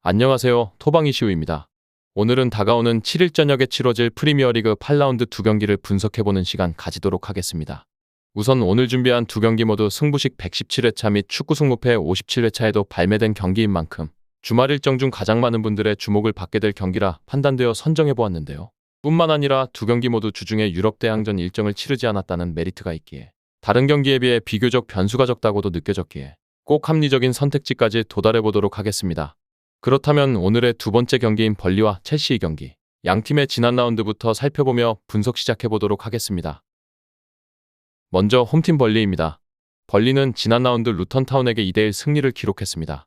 안녕하세요. 토방이시우입니다. 오늘은 다가오는 7일 저녁에 치러질 프리미어리그 8라운드 두 경기를 분석해보는 시간 가지도록 하겠습니다. 우선 오늘 준비한 두 경기 모두 승부식 117회차 및 축구 승무패 57회차에도 발매된 경기인 만큼 주말 일정 중 가장 많은 분들의 주목을 받게 될 경기라 판단되어 선정해보았는데요. 뿐만 아니라 두 경기 모두 주중에 유럽 대항전 일정을 치르지 않았다는 메리트가 있기에 다른 경기에 비해 비교적 변수가 적다고도 느껴졌기에 꼭 합리적인 선택지까지 도달해보도록 하겠습니다. 그렇다면 오늘의 두 번째 경기인 벌리와 첼시의 경기, 양팀의 지난 라운드부터 살펴보며 분석 시작해보도록 하겠습니다. 먼저 홈팀 벌리입니다. 벌리는 지난 라운드 루턴타운에게 2대1 승리를 기록했습니다.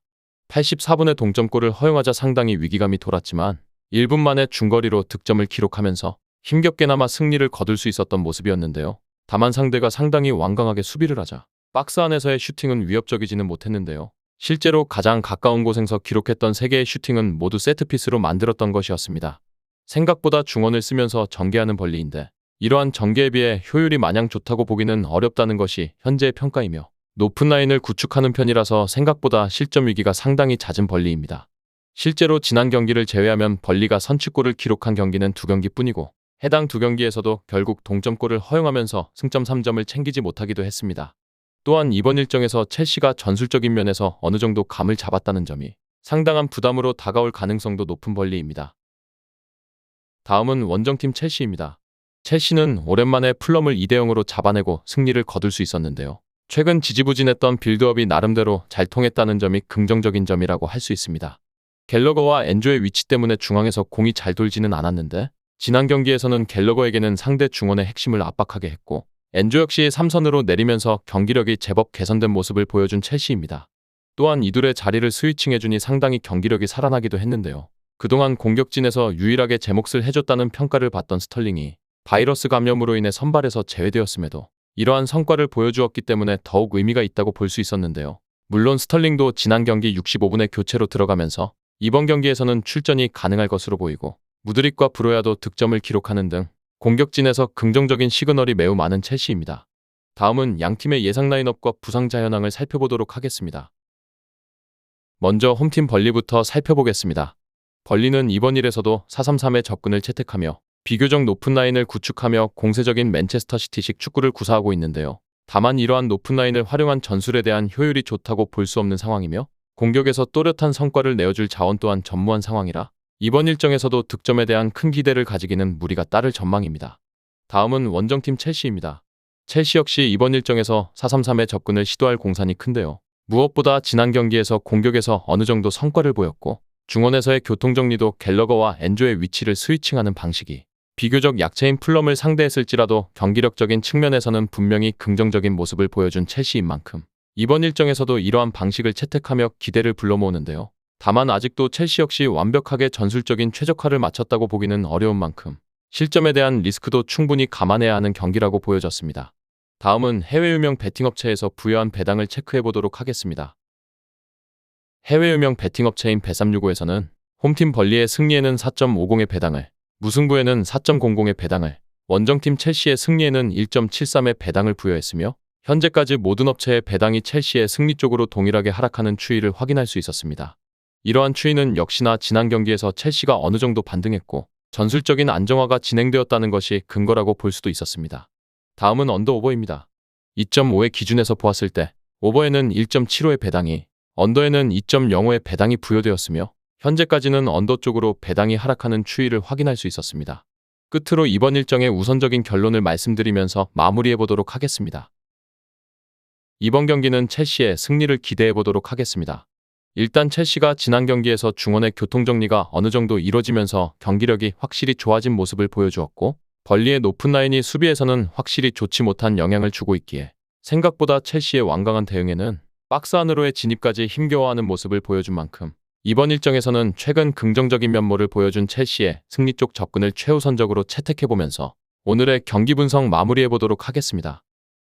84분의 동점골을 허용하자 상당히 위기감이 돌았지만 1분 만에 중거리로 득점을 기록하면서 힘겹게나마 승리를 거둘 수 있었던 모습이었는데요. 다만 상대가 상당히 완강하게 수비를 하자 박스 안에서의 슈팅은 위협적이지는 못했는데요. 실제로 가장 가까운 곳에서 기록했던 3개의 슈팅은 모두 세트피스로 만들었던 것이었습니다. 생각보다 중원을 쓰면서 전개하는 벌리인데 이러한 전개에 비해 효율이 마냥 좋다고 보기는 어렵다는 것이 현재의 평가이며 높은 라인을 구축하는 편이라서 생각보다 실점 위기가 상당히 잦은 벌리입니다. 실제로 지난 경기를 제외하면 벌리가 선취골을 기록한 경기는 2경기뿐이고 해당 2경기에서도 결국 동점골을 허용하면서 승점 3점을 챙기지 못하기도 했습니다. 또한 이번 일정에서 첼시가 전술적인 면에서 어느 정도 감을 잡았다는 점이 상당한 부담으로 다가올 가능성도 높은 벌리입니다. 다음은 원정팀 첼시입니다. 첼시는 오랜만에 풀럼을 2대0으로 잡아내고 승리를 거둘 수 있었는데요. 최근 지지부진했던 빌드업이 나름대로 잘 통했다는 점이 긍정적인 점이라고 할 수 있습니다. 갤러거와 엔조의 위치 때문에 중앙에서 공이 잘 돌지는 않았는데 지난 경기에서는 갤러거에게는 상대 중원의 핵심을 압박하게 했고 엔조 역시 3선으로 내리면서 경기력이 제법 개선된 모습을 보여준 첼시입니다. 또한 이둘의 자리를 스위칭해주니 상당히 경기력이 살아나기도 했는데요. 그동안 공격진에서 유일하게 제 몫을 해줬다는 평가를 받던 스털링이 바이러스 감염으로 인해 선발에서 제외되었음에도 이러한 성과를 보여주었기 때문에 더욱 의미가 있다고 볼 수 있었는데요. 물론 스털링도 지난 경기 65분에 교체로 들어가면서 이번 경기에서는 출전이 가능할 것으로 보이고 무드릭과 브로야도 득점을 기록하는 등 공격진에서 긍정적인 시그널이 매우 많은 첼시입니다. 다음은 양팀의 예상 라인업과 부상 자현황을 살펴보도록 하겠습니다. 먼저 홈팀 벌리부터 살펴보겠습니다. 벌리는 이번 일에서도 4-3-3의 접근을 채택하며 비교적 높은 라인을 구축하며 공세적인 맨체스터 시티식 축구를 구사하고 있는데요. 다만 이러한 높은 라인을 활용한 전술에 대한 효율이 좋다고 볼 수 없는 상황이며 공격에서 또렷한 성과를 내어줄 자원 또한 전무한 상황이라 이번 일정에서도 득점에 대한 큰 기대를 가지기는 무리가 따를 전망입니다. 다음은 원정팀 첼시입니다. 첼시 역시 이번 일정에서 4-3-3의 접근을 시도할 공산이 큰데요. 무엇보다 지난 경기에서 공격에서 어느 정도 성과를 보였고 중원에서의 교통정리도 갤러거와 엔조의 위치를 스위칭하는 방식이 비교적 약체인 풀럼을 상대했을지라도 경기력적인 측면에서는 분명히 긍정적인 모습을 보여준 첼시인 만큼 이번 일정에서도 이러한 방식을 채택하며 기대를 불러 모으는데요. 다만 아직도 첼시 역시 완벽하게 전술적인 최적화를 마쳤다고 보기는 어려운 만큼 실점에 대한 리스크도 충분히 감안해야 하는 경기라고 보여졌습니다. 다음은 해외 유명 베팅업체에서 부여한 배당을 체크해보도록 하겠습니다. 해외 유명 베팅업체인 bet365에서는 홈팀 벌리의 승리에는 4.50의 배당을, 무승부에는 4.00의 배당을, 원정팀 첼시의 승리에는 1.73의 배당을 부여했으며 현재까지 모든 업체의 배당이 첼시의 승리 쪽으로 동일하게 하락하는 추이를 확인할 수 있었습니다. 이러한 추이는 역시나 지난 경기에서 첼시가 어느 정도 반등했고 전술적인 안정화가 진행되었다는 것이 근거라고 볼 수도 있었습니다. 다음은 언더 오버입니다. 2.5의 기준에서 보았을 때 오버에는 1.75의 배당이, 언더에는 2.05의 배당이 부여되었으며 현재까지는 언더 쪽으로 배당이 하락하는 추이를 확인할 수 있었습니다. 끝으로 이번 일정의 우선적인 결론을 말씀드리면서 마무리해보도록 하겠습니다. 이번 경기는 첼시의 승리를 기대해보도록 하겠습니다. 일단 첼시가 지난 경기에서 중원의 교통정리가 어느 정도 이뤄지면서 경기력이 확실히 좋아진 모습을 보여주었고 벌리의 높은 라인이 수비에서는 확실히 좋지 못한 영향을 주고 있기에 생각보다 첼시의 완강한 대응에는 박스 안으로의 진입까지 힘겨워하는 모습을 보여준 만큼 이번 일정에서는 최근 긍정적인 면모를 보여준 첼시의 승리 쪽 접근을 최우선적으로 채택해보면서 오늘의 경기 분석 마무리해보도록 하겠습니다.